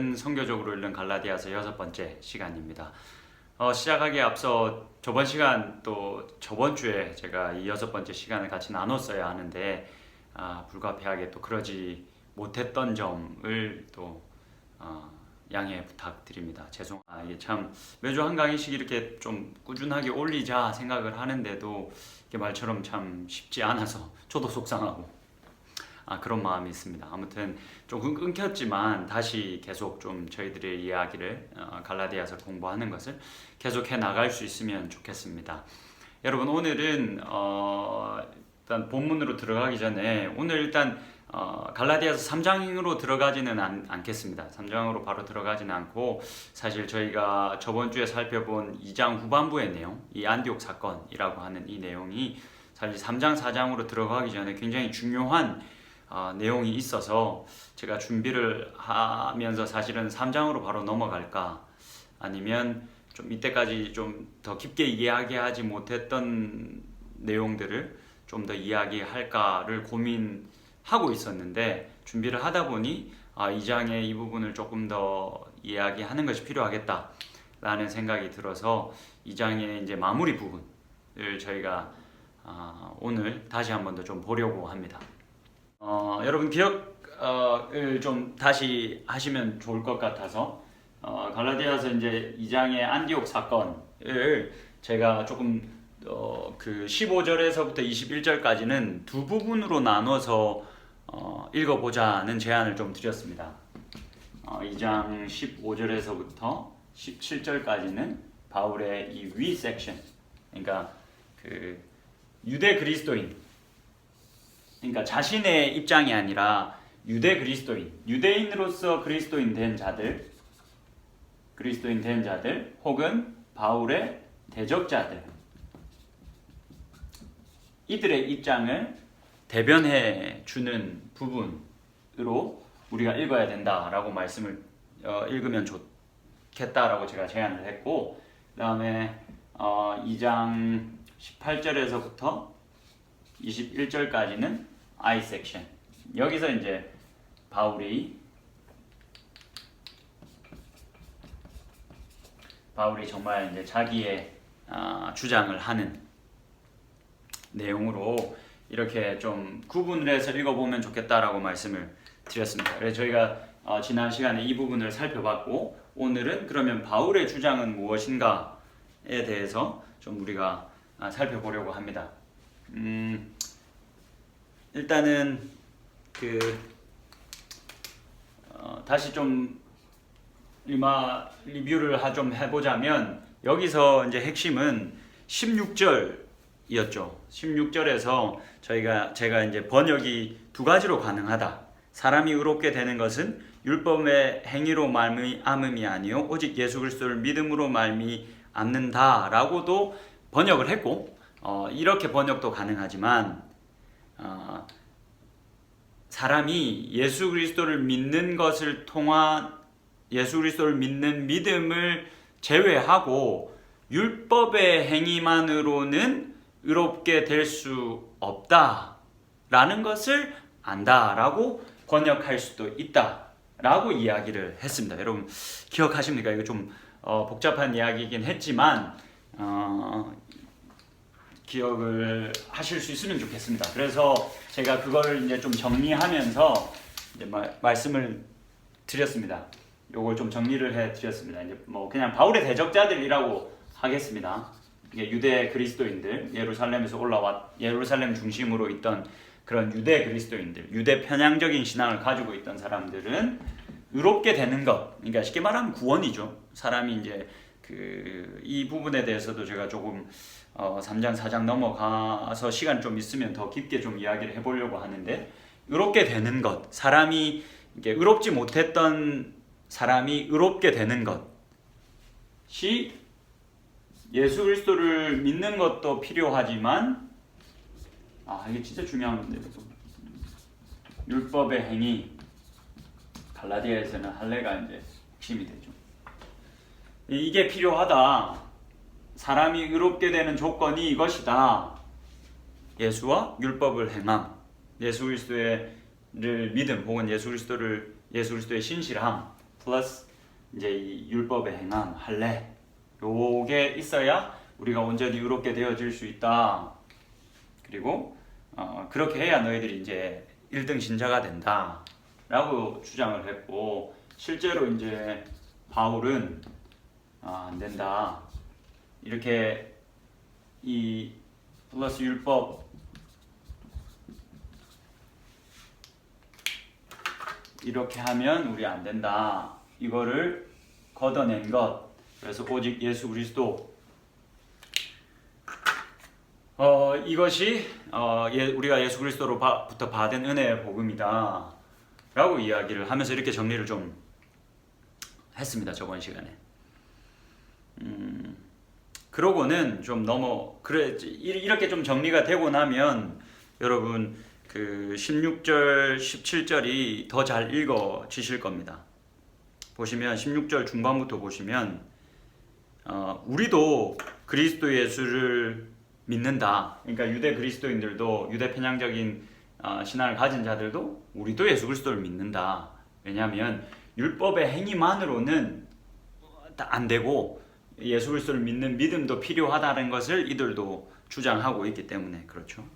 오늘은 선교적으로 읽는 갈라디아서 6번째 시간입니다. 시작하기에 앞서 저번 시간 또 저번 주에 제가 이 6번째 시간을 같이 나눴어야 하는데 불가피하게 또 그러지 못했던 점을 또 양해 부탁드립니다. 이게 참 매주 한 강의씩 이렇게 좀 꾸준하게 올리자 생각을 하는데도 이게 말처럼 참 쉽지 않아서 저도 속상하고 그런 마음이 있습니다. 아무튼 좀 끊겼지만 다시 계속 좀 저희들의 이야기를 갈라디아서 공부하는 것을 계속해 나갈 수 있으면 좋겠습니다. 여러분 오늘은 일단 본문으로 들어가기 전에 오늘 일단 갈라디아서 3장으로 들어가지는 않겠습니다. 3장으로 바로 들어가지는 않고 사실 저희가 저번 주에 살펴본 2장 후반부의 내용, 이 안디옥 사건이라고 하는 이 내용이 사실 3장, 4장으로 들어가기 전에 굉장히 중요한 내용이 있어서 제가 준비를 하면서 사실은 3장으로 바로 넘어갈까 아니면 좀 이때까지 좀 더 깊게 이야기하지 못했던 내용들을 좀 더 이야기할까를 고민하고 있었는데 준비를 하다 보니 2장의 이 부분을 조금 더 이야기하는 것이 필요하겠다라는 생각이 들어서 2장의 이제 마무리 부분을 저희가 오늘 다시 한 번 더 좀 보려고 합니다. 여러분 기억을 좀 다시 하시면 좋을 것 같아서 갈라디아서 이제 2장의 안디옥 사건을 제가 조금 그 15절에서부터 21절까지는 두 부분으로 나눠서 읽어보자는 제안을 좀 드렸습니다. 2장 15절에서부터 17절까지는 바울의 이 위 섹션, 그러니까 그 유대 그리스도인, 그러니까 자신의 입장이 아니라 유대 그리스도인, 유대인으로서 그리스도인 된 자들 혹은 바울의 대적자들, 이들의 입장을 대변해 주는 부분으로 우리가 읽어야 된다라고 말씀을 읽으면 좋겠다라고 제가 제안을 했고, 그 다음에 2장 18절에서부터 21절까지는 I 섹션. 여기서 이제 바울이 정말 이제 자기의 주장을 하는 내용으로 이렇게 좀 구분을 해서 읽어보면 좋겠다라고 말씀을 드렸습니다. 그래서 저희가 지난 시간에 이 부분을 살펴봤고, 오늘은 그러면 바울의 주장은 무엇인가에 대해서 좀 우리가 살펴보려고 합니다. 일단은 다시 좀 리뷰를 좀 해보자면, 여기서 이제 핵심은 16절이었죠. 16절에서 제가 이제 번역이 두 가지로 가능하다. 사람이 의롭게 되는 것은 율법의 행위로 말미암음이 아니요 오직 예수 그리스도를 믿음으로 말미암는다라고도 번역을 했고, 이렇게 번역도 가능하지만 사람이 예수 그리스도를 믿는 것을 통한 예수 그리스도를 믿는 믿음을 제외하고 율법의 행위만으로는 의롭게 될 수 없다라는 것을 안다라고 번역할 수도 있다라고 이야기를 했습니다. 여러분 기억하십니까? 이거 좀 복잡한 이야기이긴 했지만 기억을 하실 수 있으면 좋겠습니다. 그래서 제가 그거를 이제 좀 정리하면서 이제 말씀을 드렸습니다. 요걸 좀 정리를 해 드렸습니다. 이제 뭐 그냥 바울의 대적자들이라고 하겠습니다. 유대 그리스도인들, 예루살렘 중심으로 있던 그런 유대 그리스도인들, 유대 편향적인 신앙을 가지고 있던 사람들은 의롭게 되는 것, 그러니까 쉽게 말하면 구원이죠. 사람이 이제 이 부분에 대해서도 제가 조금 3장, 4장 넘어가서 시간 좀 있으면 더 깊게 좀 이야기를 해보려고 하는데, 의롭게 되는 것, 사람이 이게 의롭지 못했던 사람이 의롭게 되는 것이 예수 그리스도를 믿는 것도 필요하지만, 이게 진짜 중요한 건데, 율법의 행위, 갈라디아에서는 할례가 이제 핵심이 되죠. 이게 필요하다. 사람이 의롭게 되는 조건이 이것이다. 예수와 율법을 행함, 예수 그리스도를 믿음 혹은 예수 그리스도의 신실함, 플러스 이제 이 율법의 행함 할례 요게 있어야 우리가 온전히 의롭게 되어질 수 있다. 그리고 그렇게 해야 너희들이 이제 1등 신자가 된다 라고 주장을 했고, 실제로 이제 바울은 안 된다, 이렇게 이 플러스 율법 이렇게 하면 우리 안 된다, 이거를 걷어낸 것. 그래서 오직 예수 그리스도, 이것이 우리가 예수 그리스도로부터 받은 은혜의 복음이다 라고 이야기를 하면서 이렇게 정리를 좀 했습니다, 저번 시간에. 그러고는 좀 이렇게 좀 정리가 되고 나면 여러분 그 16절 17절이 더 잘 읽어지실 겁니다. 보시면 16절 중반부터 보시면 우리도 그리스도 예수를 믿는다. 그러니까 유대 그리스도인들도, 유대 편향적인 신앙을 가진 자들도 우리도 예수 그리스도를 믿는다. 왜냐하면 율법의 행위만으로는 안 되고 예수 그리스도를 믿는 믿음도 필요하다는 것을 이들도 주장하고 있기 때문에 그렇죠.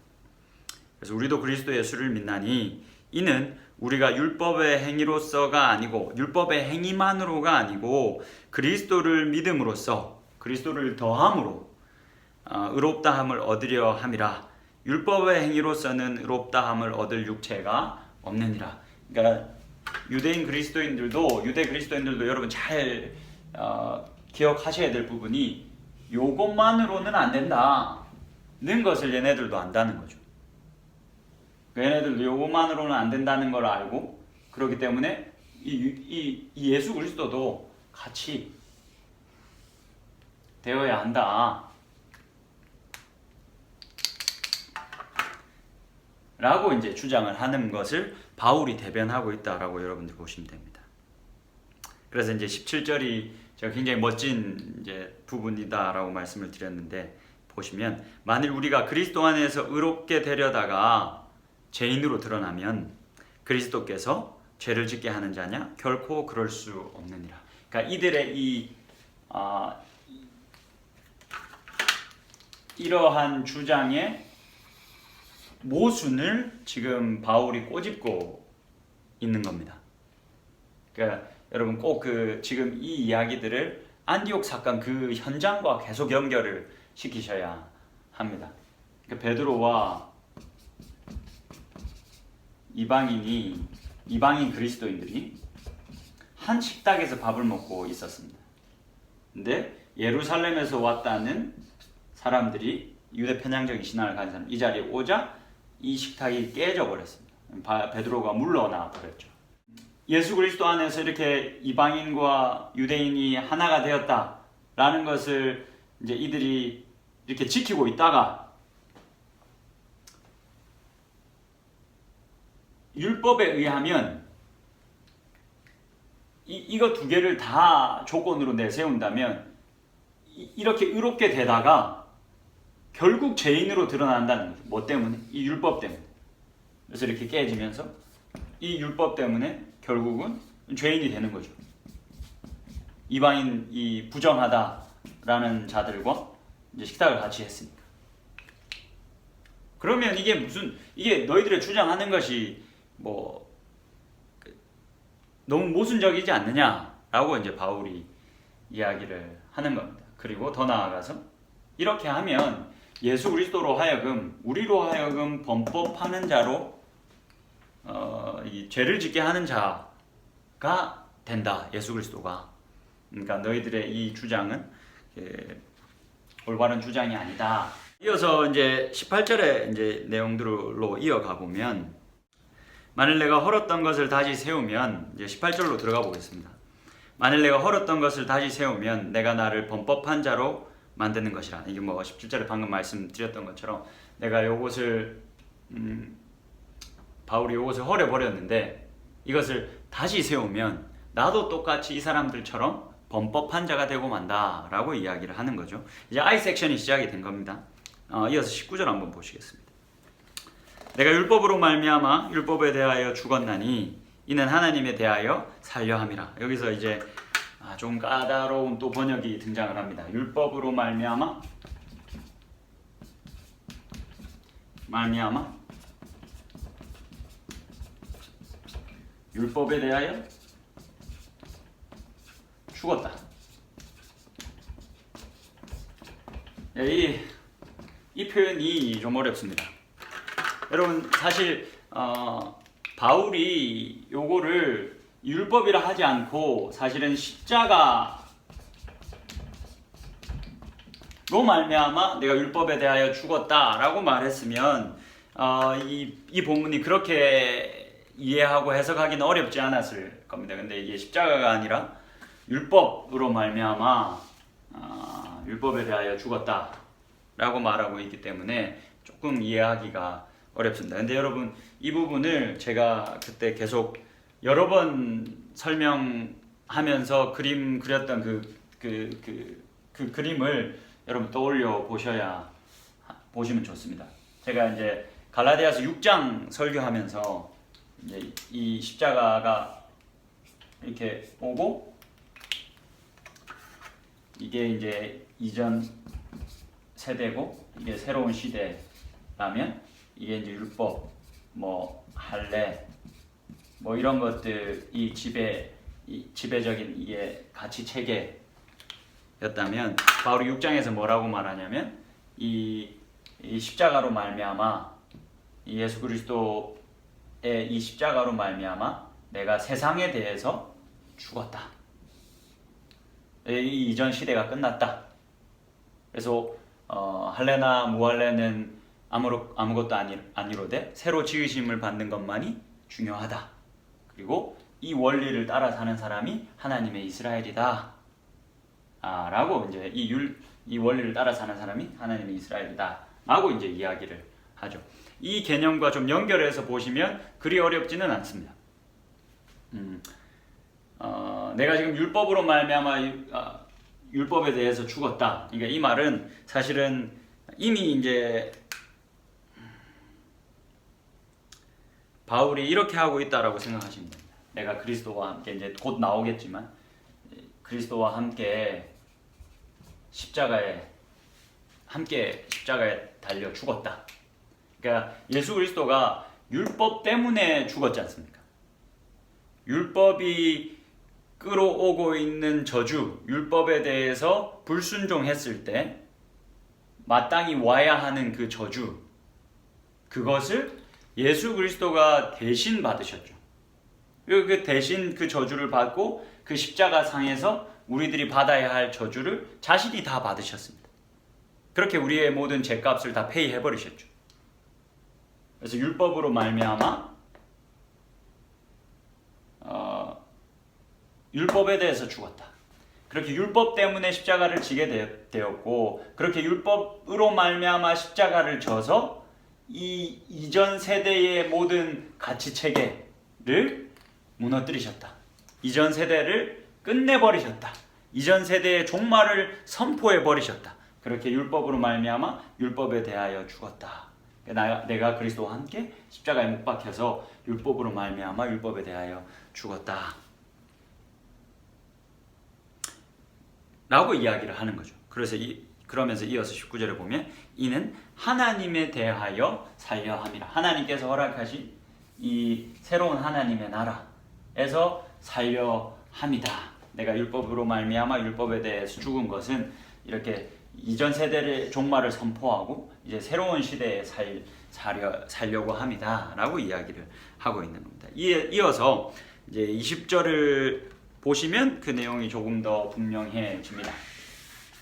그래서 우리도 그리스도 예수를 믿나니 이는 우리가 율법의 행위로서가 아니고, 율법의 행위만으로가 아니고 그리스도를 믿음으로써, 그리스도를 더함으로 의롭다함을 얻으려 함이라. 율법의 행위로서는 의롭다함을 얻을 육체가 없느니라. 그러니까 유대 그리스도인들도 여러분 잘 기억하셔야 될 부분이 요것만으로는 안 된다는 것을 얘네들도 안다는 거죠. 얘네들도 요것만으로는 안 된다는 걸 알고, 그렇기 때문에 이 예수 그리스도도 같이 되어야 한다 라고 이제 주장을 하는 것을 바울이 대변하고 있다라고 여러분들 보시면 됩니다. 그래서 이제 17절이 제가 굉장히 멋진 이제 부분이다라고 말씀을 드렸는데, 보시면 만일 우리가 그리스도 안에서 의롭게 되려다가 죄인으로 드러나면 그리스도께서 죄를 짓게 하는 자냐? 결코 그럴 수 없느니라. 그러니까 이들의 이러한 주장의 모순을 지금 바울이 꼬집고 있는 겁니다. 그러니까 여러분 꼭 지금 이 이야기들을 안디옥 사건 그 현장과 계속 연결을 시키셔야 합니다. 그러니까 베드로와 이방인 그리스도인들이 한 식탁에서 밥을 먹고 있었습니다. 근데 예루살렘에서 왔다는 사람들이, 유대 편향적인 신앙을 가진 사람, 이 자리에 오자 이 식탁이 깨져 버렸습니다. 베드로가 물러나 버렸죠. 예수 그리스도 안에서 이렇게 이방인과 유대인이 하나가 되었다라는 것을 이제 이들이 이렇게 지키고 있다가 율법에 의하면 이거 두 개를 다 조건으로 내세운다면 이렇게 의롭게 되다가 결국 죄인으로 드러난다는 거죠. 뭐 때문에? 이 율법 때문에. 그래서 이렇게 깨지면서 이 율법 때문에 결국은 죄인이 되는 거죠. 이방인이 부정하다라는 자들과 이제 식탁을 같이 했으니까. 그러면 이게 너희들의 주장하는 것이 뭐 너무 모순적이지 않느냐라고 이제 바울이 이야기를 하는 겁니다. 그리고 더 나아가서 이렇게 하면 예수 그리스도로 하여금, 우리로 하여금 범법하는 자로 이 죄를 짓게 하는 자가 된다. 예수 그리스도가. 그러니까 너희들의 이 주장은 올바른 주장이 아니다. 이어서 이제 18절의 이제 내용들로 이어가 보면, 만일 내가 헐었던 것을 다시 세우면, 이제 18절로 들어가 보겠습니다. 만일 내가 헐었던 것을 다시 세우면 내가 나를 범법한 자로 만드는 것이라. 이게 뭐 17절에 방금 말씀드렸던 것처럼 내가 요것을 바울이 요것을 헐어버렸는데 이것을 다시 세우면 나도 똑같이 이 사람들처럼 범법한 자가 되고 만다 라고 이야기를 하는 거죠. 이제 I 섹션이 시작이 된 겁니다. 이어서 19절 한번 보시겠습니다. 내가 율법으로 말미암아 율법에 대하여 죽었나니 이는 하나님에 대하여 살려 함이라. 여기서 이제 좀 까다로운 또 번역이 등장을 합니다. 율법으로 말미암아 율법에 대하여 죽었다. 이 표현이 좀 어렵습니다. 여러분 사실 바울이 요거를 율법이라 하지 않고 사실은 십자가로 말미암아 내가 율법에 대하여 죽었다라고 말했으면 이 본문이 그렇게 이해하고 해석하기는 어렵지 않았을 겁니다. 근데 이게 십자가가 아니라 율법으로 말미암아 율법에 대하여 죽었다라고 말하고 있기 때문에 조금 이해하기가 어렵습니다. 근데 여러분 이 부분을 제가 그때 계속 여러 번 설명하면서 그림 그렸던 그 그림을 여러분 떠올려 보시면 좋습니다. 제가 이제 갈라디아서 6장 설교하면서 이제 이 십자가가 이렇게 오고 이게 이제 이전 세대고 이게 새로운 시대라면 이게 이제 율법, 뭐 할례, 뭐 이런 것들 이 지배적인 이게 가치 체계였다면 바울이 6장에서 뭐라고 말하냐면 이 십자가로 말미암아 이 예수 그리스도의 이 십자가로 말미암아 내가 세상에 대해서 죽었다. 이 이전 시대가 끝났다. 그래서 할례나 무할례는 아무것도 아니로되 새로 지으심을 받는 것만이 중요하다. 그리고 이 원리를 따라 사는 사람이 하나님의 이스라엘이다. 라고 이제 이 원리를 따라 사는 사람이 하나님의 이스라엘이다. 라고 이제 이야기를 하죠. 이 개념과 좀 연결해서 보시면 그리 어렵지는 않습니다. 내가 지금 율법으로 말미암아 율법에 대해서 죽었다. 그러니까 이 말은 사실은 이미 이제 바울이 이렇게 하고 있다라고 생각하시면 됩니다. 내가 그리스도와 함께 이제 곧 나오겠지만 그리스도와 함께 십자가에 달려 죽었다. 그러니까 예수 그리스도가 율법 때문에 죽었지 않습니까? 율법이 끌어오고 있는 저주, 율법에 대해서 불순종했을 때 마땅히 와야 하는 그 저주, 그것을 예수 그리스도가 대신 받으셨죠. 그리고 그 대신 그 저주를 받고 그 십자가 상에서 우리들이 받아야 할 저주를 자신이 다 받으셨습니다. 그렇게 우리의 모든 죄값을 다 페이해버리셨죠. 그래서 율법으로 말미암아 율법에 대해서 죽었다. 그렇게 율법 때문에 십자가를 지게 되었고 그렇게 율법으로 말미암아 십자가를 져서 이 이전 세대의 모든 가치 체계를 무너뜨리셨다. 이전 세대를 끝내버리셨다. 이전 세대의 종말을 선포해버리셨다. 그렇게 율법으로 말미암아 율법에 대하여 죽었다. 내가 그리스도와 함께 십자가에 못 박혀서 율법으로 말미암아 율법에 대하여 죽었다. 라고 이야기를 하는 거죠. 그러면서 이어서 19절에 보면 이는 하나님에 대하여 살려 함이라. 하나님께서 허락하신 이 새로운 하나님의 나라에서 살려 함이다. 내가 율법으로 말미암아 율법에 대해서 죽은 것은 이렇게 이전 세대의 종말을 선포하고 이제 새로운 시대에 살려고 함이다. 라고 이야기를 하고 있는 겁니다. 이어서 이제 20절을 보시면 그 내용이 조금 더 분명해집니다.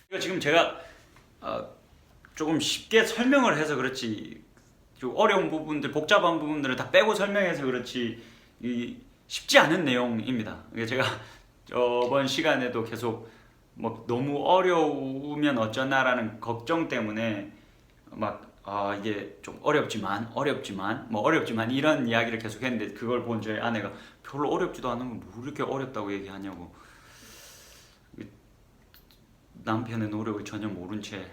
이거 지금 제가 조금 쉽게 설명을 해서 그렇지 좀 어려운 부분들, 복잡한 부분들을 다 빼고 설명해서 그렇지 쉽지 않은 내용입니다. 제가 저번 시간에도 계속 뭐 너무 어려우면 어쩌나라는 걱정 때문에 이게 좀 어렵지만 이런 이야기를 계속 했는데 그걸 본 저희 아내가 별로 어렵지도 않은 걸 뭐 이렇게 어렵다고 얘기하냐고. 남편의 노력을 전혀 모른 채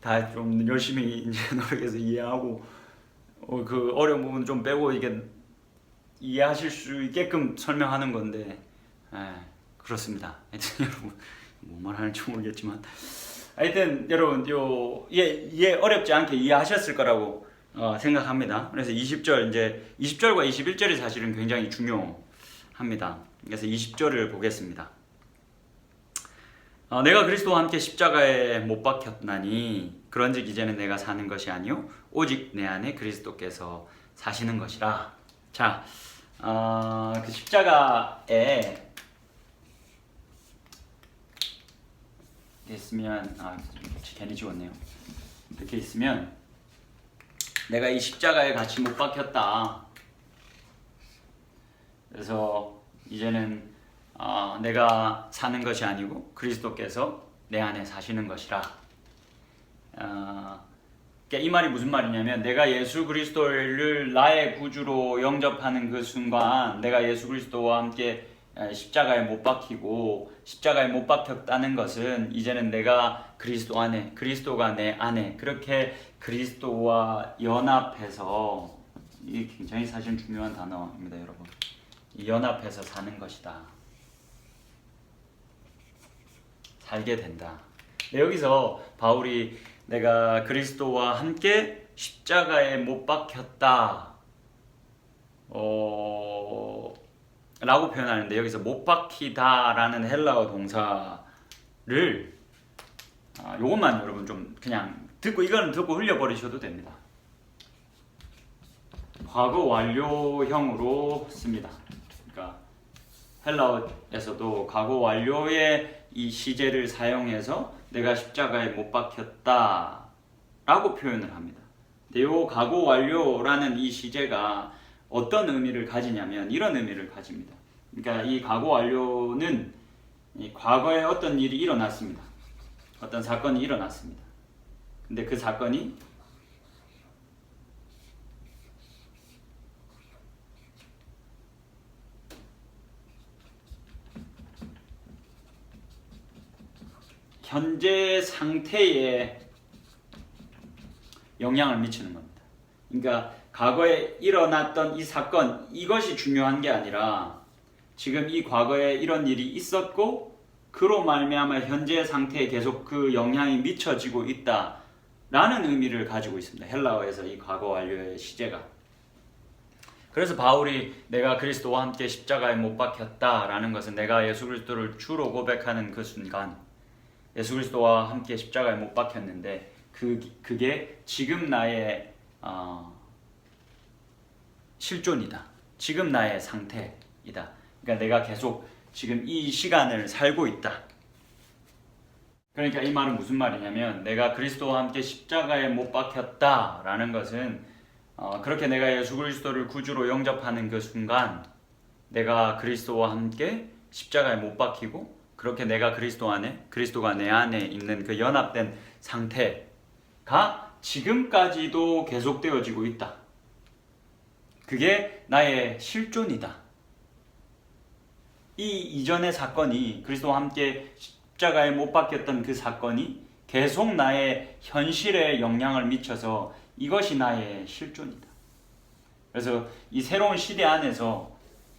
다 좀 열심히 이제 노력해서 이해하고 그 어려운 부분 좀 빼고 이게 이해하실 수 있게끔 설명하는 건데, 그렇습니다. 하여튼 여러분 뭐 말하는지 모르겠지만, 하여튼 여러분 이해 어렵지 않게 이해하셨을 거라고 생각합니다. 그래서 20절과 21절이 사실은 굉장히 중요합니다. 그래서 20절을 보겠습니다. 내가 그리스도와 함께 십자가에 못 박혔나니 그런즉 이제는 내가 사는 것이 아니요 오직 내 안에 그리스도께서 사시는 것이라. 자, 그 십자가에 있으면 괜히 지웠네요. 이렇게 있으면 내가 이 십자가에 같이 못 박혔다. 그래서 이제는 내가 사는 것이 아니고 그리스도께서 내 안에 사시는 것이라. 그러니까 이 말이 무슨 말이냐면, 내가 예수 그리스도를 나의 구주로 영접하는 그 순간, 내가 예수 그리스도와 함께 십자가에 못 박히고 십자가에 못 박혔다는 것은 이제는 내가 그리스도 안에, 그리스도가 내 안에, 그렇게 그리스도와 연합해서, 이게 굉장히 사실 중요한 단어입니다, 여러분. 연합해서 사는 것이다. 살게 된다. 여기서 바울이 내가 그리스도와 함께 십자가에 못 박혔다 라고 표현하는데, 여기서 못 박히다 라는 헬라어 동사를 요것만 여러분 좀 그냥 이거는 듣고 흘려버리셔도 됩니다. 과거 완료형으로 씁니다. 그러니까 헬라어에서도 과거 완료의 이 시제를 사용해서 내가 십자가에 못 박혔다 라고 표현을 합니다. 근데 이 과거 완료라는 이 시제가 어떤 의미를 가지냐면 이런 의미를 가집니다. 그러니까 이 과거 완료는 이 과거에 어떤 일이 일어났습니다. 어떤 사건이 일어났습니다. 근데 그 사건이 현재 상태에 영향을 미치는 겁니다. 그러니까 과거에 일어났던 이 사건, 이것이 중요한 게 아니라 지금 이 과거에 이런 일이 있었고 그로 말미암아 현재 상태에 계속 그 영향이 미쳐지고 있다라는 의미를 가지고 있습니다. 헬라어에서 이 과거 완료의 시제가. 그래서 바울이 내가 그리스도와 함께 십자가에 못 박혔다라는 것은 내가 예수 그리스도를 주로 고백하는 그 순간, 예수 그리스도와 함께 십자가에 못 박혔는데 그게 지금 나의 실존이다. 지금 나의 상태이다. 그러니까 내가 계속 지금 이 시간을 살고 있다. 그러니까 이 말은 무슨 말이냐면, 내가 그리스도와 함께 십자가에 못 박혔다라는 것은 그렇게 내가 예수 그리스도를 구주로 영접하는 그 순간 내가 그리스도와 함께 십자가에 못 박히고, 그렇게 내가 그리스도 안에, 그리스도가 내 안에 있는 그 연합된 상태가 지금까지도 계속되어지고 있다. 그게 나의 실존이다. 이 이전의 사건이, 그리스도와 함께 십자가에 못 박혔던 그 사건이 계속 나의 현실에 영향을 미쳐서 이것이 나의 실존이다. 그래서 이 새로운 시대 안에서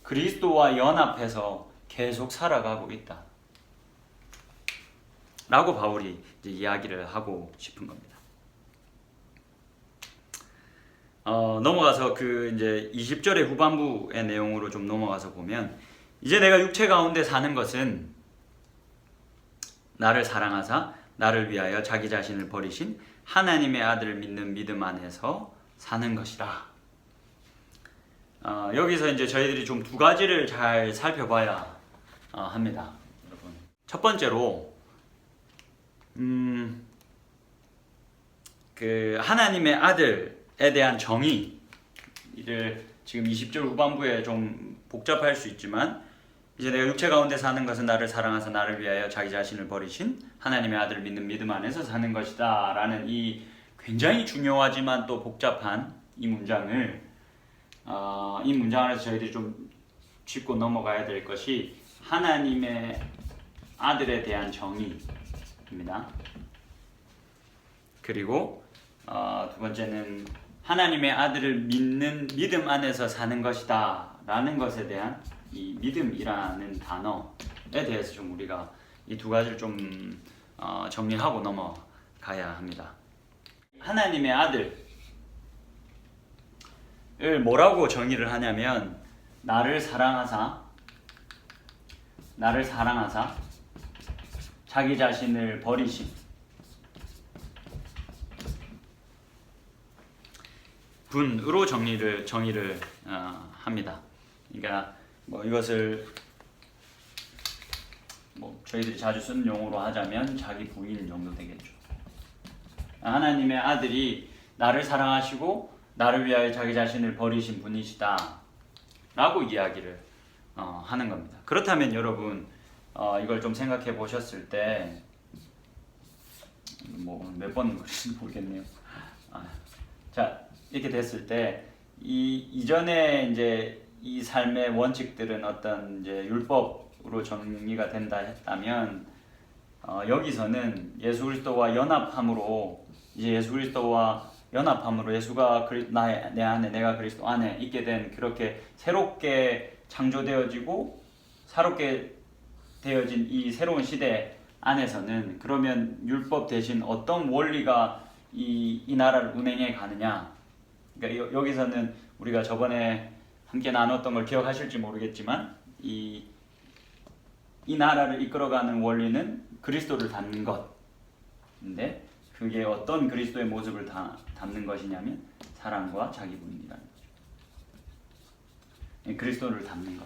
그리스도와 연합해서 계속 살아가고 있다 라고 바울이 이제 이야기를 하고 싶은 겁니다. 넘어가서 그 이제 20절의 후반부의 내용으로 좀 넘어가서 보면, 이제 내가 육체 가운데 사는 것은 나를 사랑하사 나를 위하여 자기 자신을 버리신 하나님의 아들을 믿는 믿음 안에서 사는 것이라. 여기서 이제 저희들이 좀 두 가지를 잘 살펴봐야 합니다, 여러분. 첫 번째로 그 하나님의 아들에 대한 정의를 지금 20절 후반부에 좀 복잡할 수 있지만, 이제 내가 육체 가운데 사는 것은 나를 사랑하사 나를 위하여 자기 자신을 버리신 하나님의 아들을 믿는 믿음 안에서 사는 것이다 라는 이 굉장히 중요하지만 또 복잡한 이 문장을 이 문장 안에서 저희들이 좀 짚고 넘어가야 될 것이 하나님의 아들에 대한 정의입니다. 그리고 두 번째는 하나님의 아들을 믿는 믿음 안에서 사는 것이다 라는 것에 대한 이 믿음이라는 단어에 대해서 좀 우리가 이 두 가지를 좀 정리하고 넘어가야 합니다. 하나님의 아들을 뭐라고 정의를 하냐면 나를 사랑하사 자기 자신을 버리신 분으로 정의를 합니다. 그러니까 뭐 이것을 뭐 저희들이 자주 쓰는 용어로 하자면 자기 부인 정도 되겠죠. 하나님의 아들이 나를 사랑하시고 나를 위하여 자기 자신을 버리신 분이시다 라고 이야기를 하는 겁니다. 그렇다면 여러분 이걸 좀 생각해 보셨을 때 뭐 몇 번 그런지 모르겠네요. 자, 이렇게 됐을 때 이전에 이제 이 삶의 원칙들은 어떤 이제 율법으로 정리가 된다 했다면 여기서는 예수 그리스도와 연합함으로 예수가 내 안에 내가 그리스도 안에 있게 된 그렇게 새롭게 창조되어지고 새롭게 되어진 이 새로운 시대 안에서는 그러면 율법 대신 어떤 원리가 이 나라를 운행해 가느냐. 그러니까 여기서는 우리가 저번에 함께 나눴던 걸 기억하실지 모르겠지만 이 나라를 이끌어가는 원리는 그리스도를 닮는 것인데 그게 어떤 그리스도의 모습을 담는 것이냐면 사랑과 자기 부인이라는 거죠. 그리스도를 담는 것,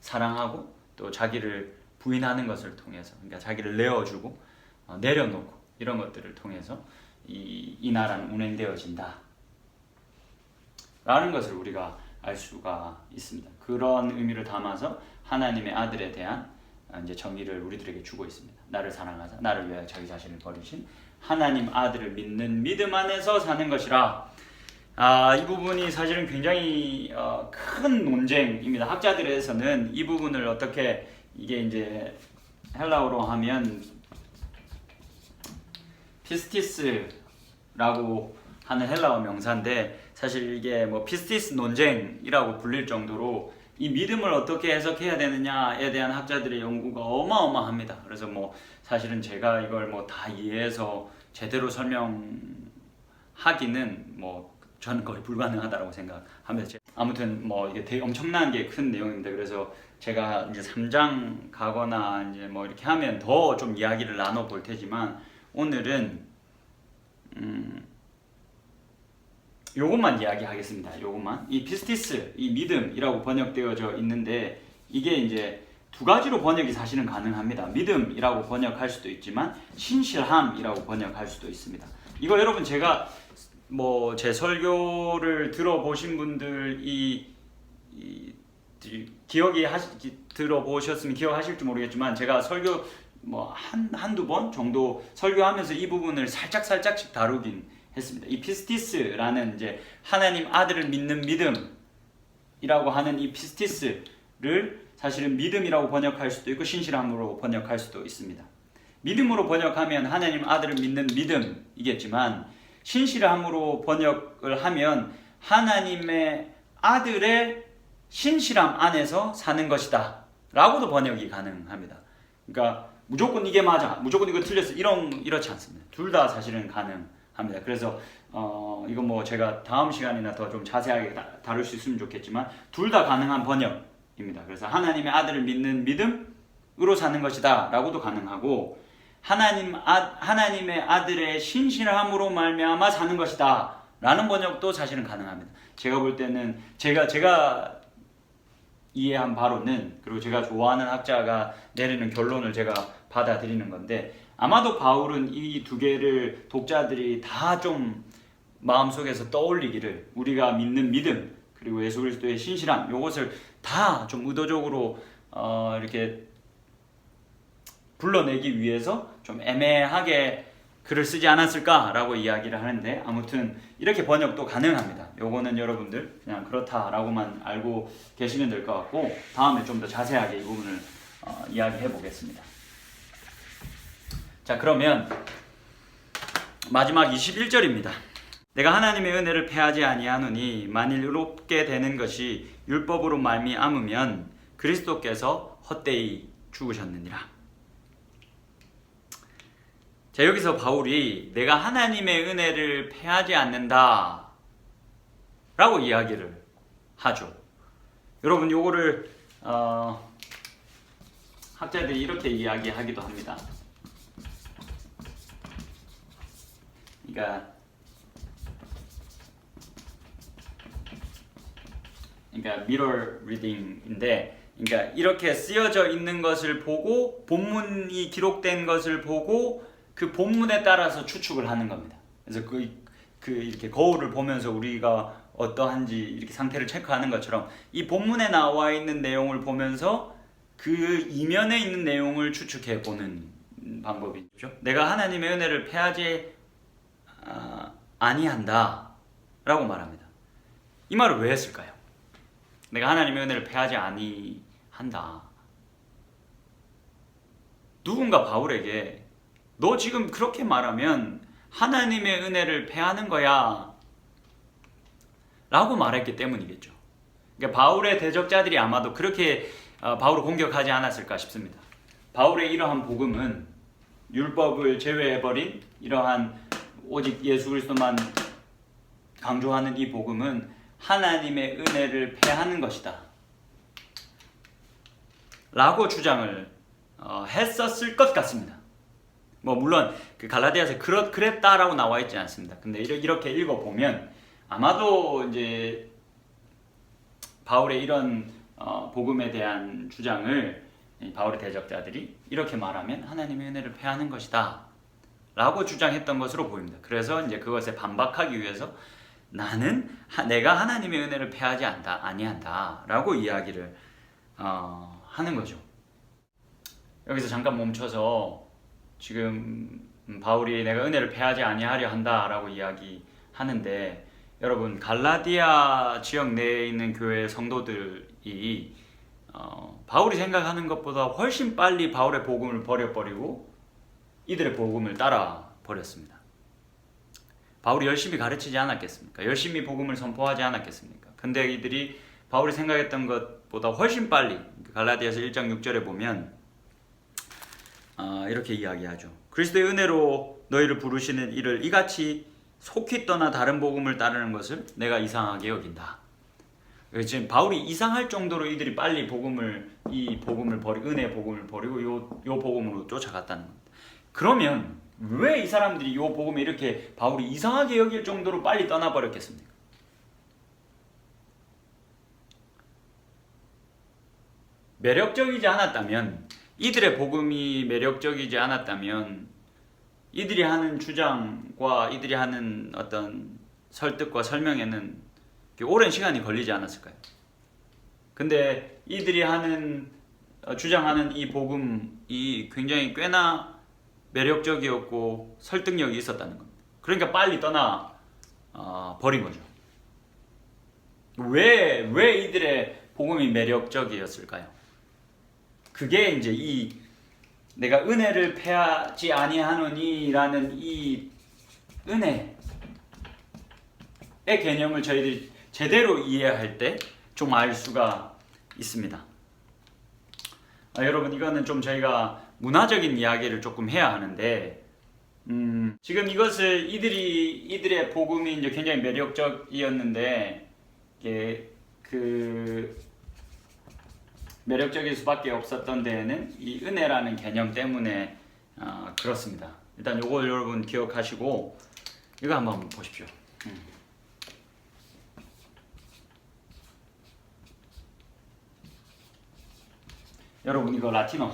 사랑하고 또 자기를 부인하는 것을 통해서, 그러니까 자기를 내어주고 내려놓고 이런 것들을 통해서 이 나라는 운행되어진다 라는 것을 우리가 알 수가 있습니다. 그런 의미를 담아서 하나님의 아들에 대한 이제 정의를 우리들에게 주고 있습니다. 나를 사랑하사 나를 위하여 자기 자신을 버리신 하나님 아들을 믿는 믿음 안에서 사는 것이라. 이 부분이 사실은 굉장히 큰 논쟁입니다. 학자들에서는 이 부분을 어떻게, 이게 이제 헬라어로 하면 피스티스라고 하는 헬라어 명사인데 사실 이게 뭐 피스티스 논쟁이라고 불릴 정도로 이 믿음을 어떻게 해석해야 되느냐에 대한 학자들의 연구가 어마어마합니다. 그래서 뭐 사실은 제가 이걸 뭐 다 이해해서 제대로 설명하기는 뭐 저는 거의 불가능하다고 생각합니다. 아무튼 뭐 이게 되게 엄청난 게 큰 내용입니다. 그래서 제가 이제 3장 가거나 이제 뭐 이렇게 하면 더 좀 이야기를 나눠 볼 테지만 오늘은 요것만 이야기하겠습니다. 요것만. 이 피스티스, 이 믿음이라고 번역되어져 있는데 이게 이제 두 가지로 번역이 사실은 가능합니다. 믿음이라고 번역할 수도 있지만 신실함이라고 번역할 수도 있습니다. 이거 여러분 제가 뭐 제 설교를 들어보신 분들이 들어보셨으면 기억하실지 모르겠지만 제가 설교 뭐 한두 번 정도 설교하면서 이 부분을 살짝씩 다루긴 했습니다. 이 피스티스라는 이제 하나님 아들을 믿는 믿음이라고 하는 이 피스티스를 사실은 믿음이라고 번역할 수도 있고 신실함으로 번역할 수도 있습니다. 믿음으로 번역하면 하나님 아들을 믿는 믿음이겠지만 신실함으로 번역을 하면 하나님의 아들의 신실함 안에서 사는 것이다 라고도 번역이 가능합니다. 그러니까 무조건 이게 맞아, 무조건 이거 틀렸어, 이렇지 않습니다. 둘 다 사실은 가능합니다. 그래서 이거 뭐 제가 다음 시간이나 더 좀 자세하게 다룰 수 있으면 좋겠지만 둘 다 가능한 번역입니다. 그래서 하나님의 아들을 믿는 믿음으로 사는 것이다 라고도 가능하고 하나님의 아들의 신실함으로 말미암아 사는 것이다 라는 번역도 사실은 가능합니다. 제가 볼 때는 제가 이해한 바로는, 그리고 제가 좋아하는 학자가 내리는 결론을 제가 받아들이는 건데 아마도 바울은 이 두 개를 독자들이 다 좀 마음속에서 떠올리기를, 우리가 믿는 믿음 그리고 예수 그리스도의 신실함, 요것을 다 좀 의도적으로 이렇게 불러내기 위해서 좀 애매하게 글을 쓰지 않았을까라고 이야기를 하는데 아무튼 이렇게 번역도 가능합니다. 요거는 여러분들 그냥 그렇다라고만 알고 계시면 될 것 같고 다음에 좀 더 자세하게 이 부분을 이야기해 보겠습니다. 자, 그러면 마지막 21절입니다. 내가 하나님의 은혜를 패하지 아니하노니 만일 의롭게 되는 것이 율법으로 말미암으면 그리스도께서 헛되이 죽으셨느니라. 자, 여기서 바울이 내가 하나님의 은혜를 패하지 않는다 라고 이야기를 하죠. 여러분, 요거를 학자들이 이렇게 이야기하기도 합니다. 그러니까 미러 리딩인데, 그러니까 이렇게 쓰여져 있는 것을 보고 본문이 기록된 것을 보고 그 본문에 따라서 추측을 하는 겁니다. 그래서 이렇게 거울을 보면서 우리가 어떠한지 이렇게 상태를 체크하는 것처럼 이 본문에 나와 있는 내용을 보면서 그 이면에 있는 내용을 추측해 보는 방법이죠. 내가 하나님의 은혜를 패하지 아니한다 라고 말합니다. 이 말을 왜 했을까요? 내가 하나님의 은혜를 패하지 아니한다. 누군가 바울에게 너 지금 그렇게 말하면 하나님의 은혜를 패하는 거야 라고 말했기 때문이겠죠. 그러니까 바울의 대적자들이 아마도 그렇게 바울을 공격하지 않았을까 싶습니다. 바울의 이러한 복음은 율법을 제외해버린 이러한 오직 예수 그리스도만 강조하는 이 복음은 하나님의 은혜를 패하는 것이다 라고 주장을 했었을 것 같습니다. 물론 그 갈라디아서에 그랬다라고 나와 있지 않습니다. 근데 이렇게 읽어보면 아마도 이제 바울의 이런 복음에 대한 주장을 바울의 대적자들이 이렇게 말하면 하나님의 은혜를 패하는 것이다 라고 주장했던 것으로 보입니다. 그래서 이제 그것에 반박하기 위해서 내가 하나님의 은혜를 패하지 아니한다 라고 이야기를 하는 거죠. 여기서 잠깐 멈춰서 지금 바울이 내가 은혜를 패하지 아니하려 한다 라고 이야기하는데, 여러분, 갈라디아 지역 내에 있는 교회 성도들이 바울이 생각하는 것보다 훨씬 빨리 바울의 복음을 버려버리고 이들의 복음을 따라 버렸습니다. 바울이 열심히 가르치지 않았겠습니까? 열심히 복음을 선포하지 않았겠습니까? 근데 이들이 바울이 생각했던 것보다 훨씬 빨리, 갈라디아서 1장 6절에 보면 이렇게 이야기하죠. 그리스도의 은혜로 너희를 부르시는 이를 이같이 속히 떠나 다른 복음을 따르는 것을 내가 이상하게 여긴다. 지금 바울이 이상할 정도로 이들이 빨리 은혜 복음을 버리고 요 복음으로 쫓아갔다는 겁니다. 그러면 왜 이 사람들이 요 복음을 이렇게 바울이 이상하게 여길 정도로 빨리 떠나버렸겠습니까? 매력적이지 않았다면, 이들의 복음이 매력적이지 않았다면 이들이 하는 주장과 이들이 하는 어떤 설득과 설명에는 오랜 시간이 걸리지 않았을까요? 근데 이들이 주장하는 이 복음이 굉장히 꽤나 매력적이었고 설득력이 있었다는 겁니다. 그러니까 빨리 떠나 버린 거죠. 왜 이들의 복음이 매력적이었을까요? 그게 이제 내가 은혜를 패하지 아니하노니라는 이 은혜의 개념을 저희들이 제대로 이해할 때 좀 알 수가 있습니다. 여러분, 이거는 좀 저희가 문화적인 이야기를 조금 해야 하는데, 지금 이것을 이들의 복음이 이제 굉장히 매력적이었는데, 매력적일 수밖에 없었던 데에는 이 은혜라는 개념 때문에 그렇습니다. 일단 요걸 여러분 기억하시고 이거 한번 보십시오. 여러분, 이거 라틴어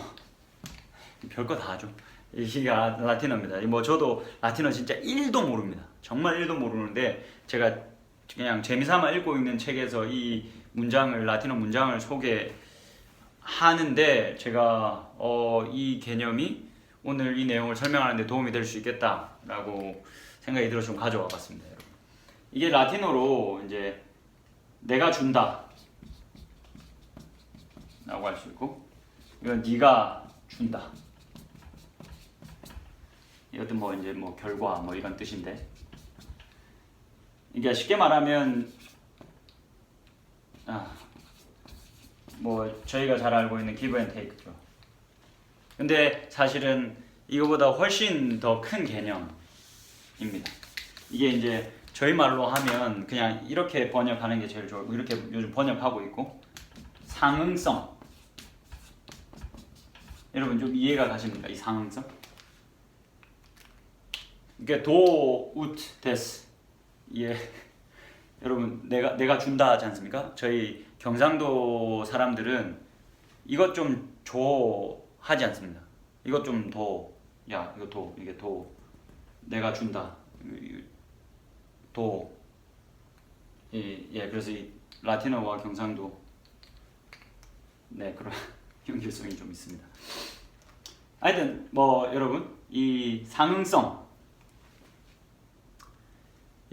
별거 다 하죠. 이게 라틴어입니다. 저도 라틴어 진짜 1도 모릅니다. 정말 1도 모르는데 제가 그냥 재미삼아 읽고 있는 책에서 이 라틴어 문장을 소개하는데 제가 이 개념이 오늘 이 내용을 설명하는데 도움이 될 수 있겠다라고 생각이 들어서 좀 가져와 봤습니다. 여러분. 이게 라틴어로 이제 내가 준다 라고 할 수 있고, 이건 네가 준다, 이것도 결과 이런 뜻인데, 그러니까 쉽게 말하면 뭐 저희가 잘 알고 있는 기브 앤 테이크죠. 근데 사실은 이거보다 훨씬 더 큰 개념입니다. 이게 이제 저희 말로 하면 그냥 이렇게 번역하는 게 제일 좋고, 이렇게 요즘 번역하고 있고, 상응성. 여러분 좀 이해가 가십니까? 이 상응성? 그러니까 도, 우트, 데스. 예. 여러분 내가 준다 하지 않습니까? 저희 경상도 사람들은 이것 좀 줘 하지 않습니다. 이것 좀 더, 야 이거 도, 이게 도, 내가 준다. 도. 예, 그래서 이 라틴어와 경상도 그런 연결성이 좀 있습니다. 하여튼 뭐 여러분 이 상응성,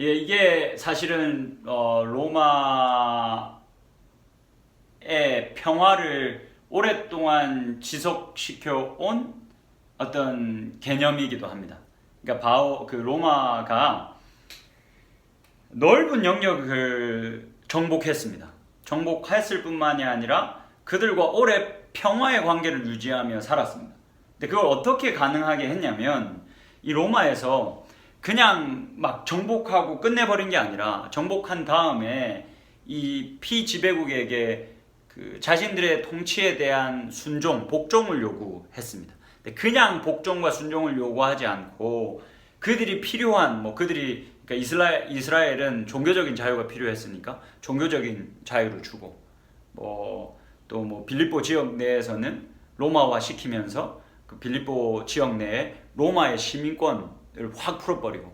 예, 이게 사실은 로마의 평화를 오랫동안 지속시켜 온 어떤 개념이기도 합니다. 그러니까 로마가 넓은 영역을 정복했습니다. 정복했을 뿐만이 아니라 그들과 오래 평화의 관계를 유지하며 살았습니다. 근데 그걸 어떻게 가능하게 했냐면, 이 로마에서 그냥 막 정복하고 끝내버린 게 아니라, 정복한 다음에 이 피지배국에게 그 자신들의 통치에 대한 순종, 복종을 요구했습니다. 근데 그냥 복종과 순종을 요구하지 않고 그들이 필요한, 그러니까 이스라엘은 종교적인 자유가 필요했으니까 종교적인 자유를 주고, 또 빌립보 지역 내에서는 로마화 시키면서 그 빌립보 지역 내에 로마의 시민권을 확 풀어버리고,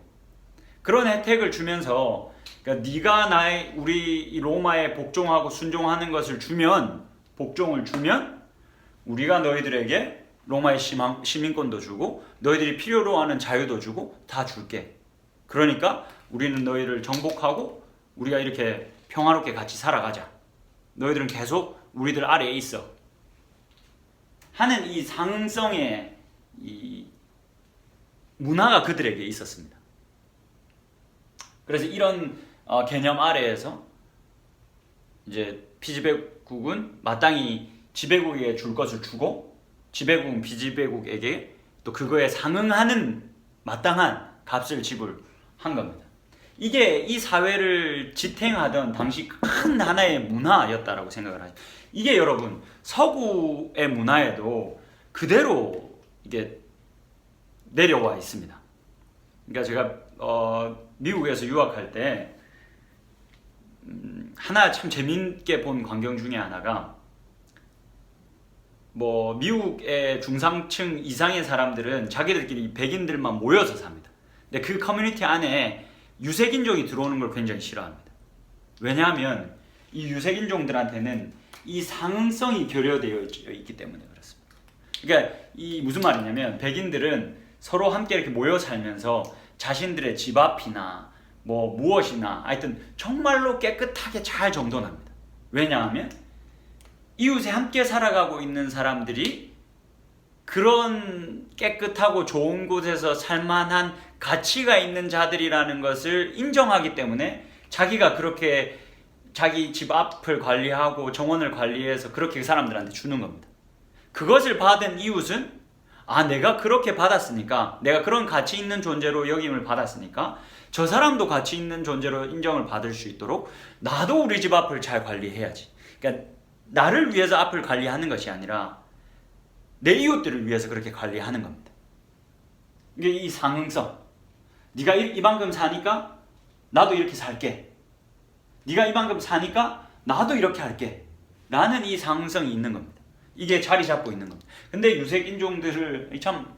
그런 혜택을 주면서, 그러니까 네가 우리 이 로마에 복종하고 순종하는 것을 복종을 주면 우리가 너희들에게 로마의 시민권도 주고 너희들이 필요로 하는 자유도 주고 다 줄게. 그러니까 우리는 너희를 정복하고 우리가 이렇게 평화롭게 같이 살아가자. 너희들은 계속 우리들 아래에 있어. 하는 이 상승성의 이 문화가 그들에게 있었습니다. 그래서 이런 개념 아래에서 이제 피지배국은 마땅히 지배국에게 줄 것을 주고, 지배국은 피지배국에게 또 그거에 상응하는 마땅한 값을 지불한 겁니다. 이게 이 사회를 지탱하던 당시 큰 하나의 문화였다라고 생각을 하죠. 이게 여러분 서구의 문화에도 그대로 이게 내려와 있습니다. 그러니까 제가 미국에서 유학할 때 하나 참 재밌게 본 광경 중에 하나가, 미국의 중상층 이상의 사람들은 자기들끼리 백인들만 모여서 삽니다. 근데 그 커뮤니티 안에 유색인종이 들어오는 걸 굉장히 싫어합니다. 왜냐하면 이 유색인종들한테는 이 상응성이 결여되어 있기 때문에 그렇습니다. 그러니까 이 무슨 말이냐면, 백인들은 서로 함께 이렇게 모여 살면서 자신들의 집 앞이나 무엇이나 하여튼 정말로 깨끗하게 잘 정돈합니다. 왜냐하면 이웃에 함께 살아가고 있는 사람들이 그런 깨끗하고 좋은 곳에서 살만한 가치가 있는 자들이라는 것을 인정하기 때문에 자기가 그렇게 자기 집 앞을 관리하고 정원을 관리해서 그렇게 사람들한테 주는 겁니다. 그것을 받은 이웃은 내가 그렇게 받았으니까, 내가 그런 가치 있는 존재로 여김을 받았으니까 저 사람도 가치 있는 존재로 인정을 받을 수 있도록 나도 우리 집 앞을 잘 관리해야지. 그러니까 나를 위해서 앞을 관리하는 것이 아니라 내 이웃들을 위해서 그렇게 관리하는 겁니다. 이게 이 상응성. 네가 이만큼 사니까 나도 이렇게 살게. 네가 이만큼 사니까 나도 이렇게 할게. 라는 이 상응성이 있는 겁니다. 이게 자리 잡고 있는 겁니다. 근데 유색 인종들을, 참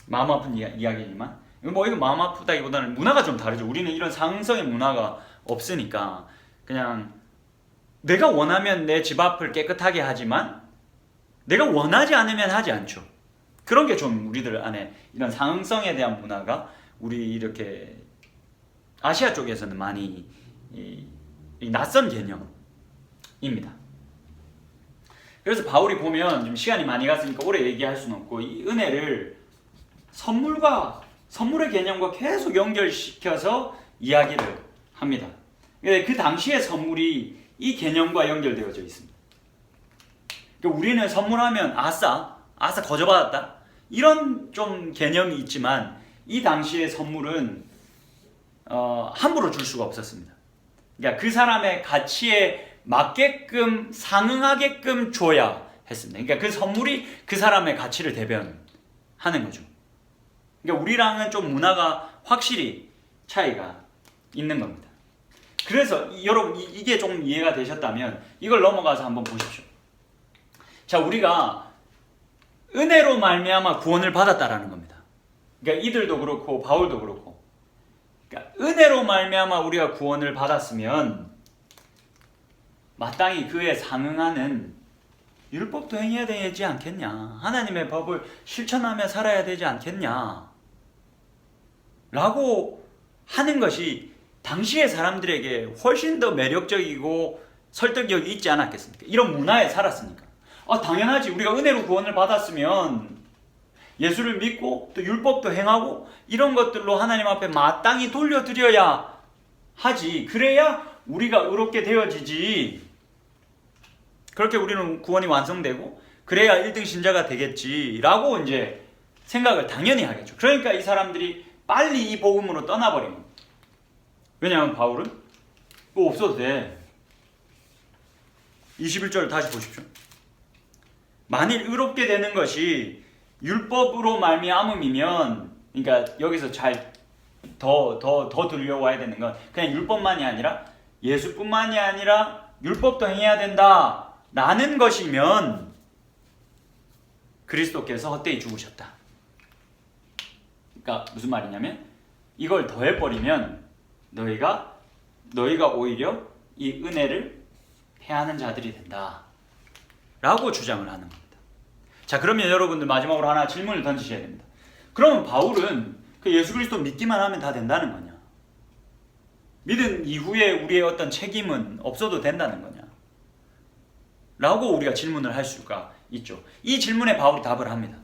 마음 아픈 이야기지만, 이거 마음 아프다기보다는 문화가 좀 다르죠. 우리는 이런 상응성의 문화가 없으니까 그냥 내가 원하면 내 집 앞을 깨끗하게 하지만 내가 원하지 않으면 하지 않죠. 그런 게 좀 우리들 안에 이런 상응성에 대한 문화가 우리 이렇게 아시아 쪽에서는 많이 이 낯선 개념입니다. 그래서 바울이 보면 좀 시간이 많이 갔으니까 오래 얘기할 수는 없고, 이 은혜를 선물의 개념과 계속 연결시켜서 이야기를 합니다. 그 당시의 선물이 이 개념과 연결되어져 있습니다. 그러니까 우리는 선물하면 아싸 거저받았다 이런 좀 개념이 있지만 이 당시의 선물은 함부로 줄 수가 없었습니다. 그러니까 그 사람의 가치에 맞게끔 상응하게끔 줘야 했습니다. 그러니까 그 선물이 그 사람의 가치를 대변하는 거죠. 그러니까 우리랑은 좀 문화가 확실히 차이가 있는 겁니다. 그래서 여러분 이게 좀 이해가 되셨다면 이걸 넘어가서 한번 보십시오. 자, 우리가 은혜로 말미암아 구원을 받았다라는 겁니다. 그러니까 이들도 그렇고 바울도 그렇고, 그러니까 은혜로 말미암아 우리가 구원을 받았으면 마땅히 그에 상응하는 율법도 행해야 되지 않겠냐, 하나님의 법을 실천하며 살아야 되지 않겠냐 라고 하는 것이 당시의 사람들에게 훨씬 더 매력적이고 설득력이 있지 않았겠습니까? 이런 문화에 살았으니까. 당연하지, 우리가 은혜로 구원을 받았으면 예수를 믿고 또 율법도 행하고 이런 것들로 하나님 앞에 마땅히 돌려드려야 하지. 그래야 우리가 의롭게 되어지지. 그렇게 우리는 구원이 완성되고 그래야 1등 신자가 되겠지라고 이제 생각을 당연히 하겠죠. 그러니까 이 사람들이 빨리 이 복음으로 떠나버린 겁니다. 왜냐하면 바울은 그거 없어도 돼. 21절 다시 보십시오. 만일 의롭게 되는 것이 율법으로 말미암음이면, 그러니까 여기서 잘 더 들려와야 되는 건 그냥 율법만이 아니라 예수뿐만이 아니라 율법도 행해야 된다 라는 것이면 그리스도께서 헛되이 죽으셨다. 그러니까 무슨 말이냐면 이걸 더해버리면 너희가 오히려 이 은혜를 패하는 자들이 된다 라고 주장을 하는 겁니다. 자, 그러면 여러분들 마지막으로 하나 질문을 던지셔야 됩니다. 그러면 바울은 그 예수 그리스도 믿기만 하면 다 된다는 거냐? 믿은 이후에 우리의 어떤 책임은 없어도 된다는 거냐? 라고 우리가 질문을 할 수가 있죠. 이 질문에 바울이 답을 합니다.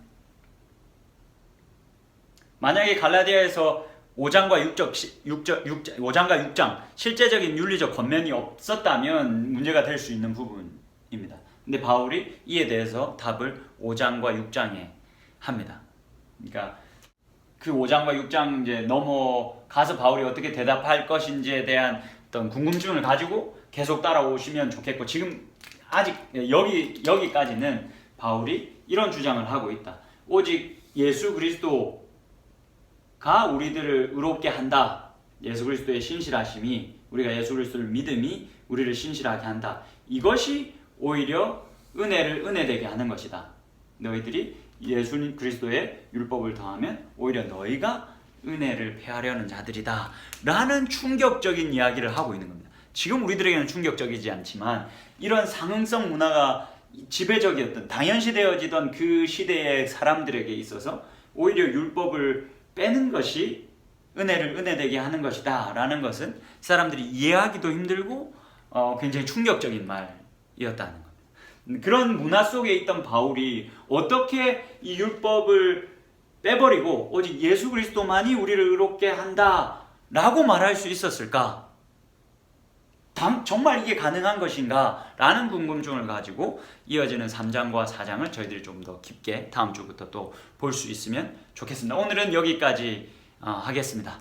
만약에 갈라디아에서 5장과 6장 실제적인 윤리적 권면이 없었다면 문제가 될 수 있는 부분입니다. 근데 바울이 이에 대해서 답을 5장과 6장에 합니다. 그러니까 그 5장과 6장 이제 넘어가서 바울이 어떻게 대답할 것인지에 대한 어떤 궁금증을 가지고 계속 따라오시면 좋겠고, 지금 아직 여기까지는 바울이 이런 주장을 하고 있다. 오직 예수 그리스도가 우리들을 의롭게 한다. 예수 그리스도의 신실하심이, 우리가 예수 그리스도를 믿음이 우리를 신실하게 한다. 이것이 오히려 은혜를 은혜되게 하는 것이다. 너희들이 예수 그리스도의 율법을 더하면 오히려 너희가 은혜를 패하려는 자들이다 라는 충격적인 이야기를 하고 있는 겁니다. 지금 우리들에게는 충격적이지 않지만 이런 상응성 문화가 지배적이었던, 당연시되어지던 그 시대의 사람들에게 있어서 오히려 율법을 빼는 것이 은혜를 은혜되게 하는 것이다 라는 것은 사람들이 이해하기도 힘들고 굉장히 충격적인 말이었다는 겁니다. 그런 문화 속에 있던 바울이 어떻게 이 율법을 빼버리고 오직 예수 그리스도만이 우리를 의롭게 한다 라고 말할 수 있었을까? 정말 이게 가능한 것인가? 라는 궁금증을 가지고 이어지는 3장과 4장을 저희들이 좀 더 깊게 다음 주부터 또 볼 수 있으면 좋겠습니다. 오늘은 여기까지 하겠습니다.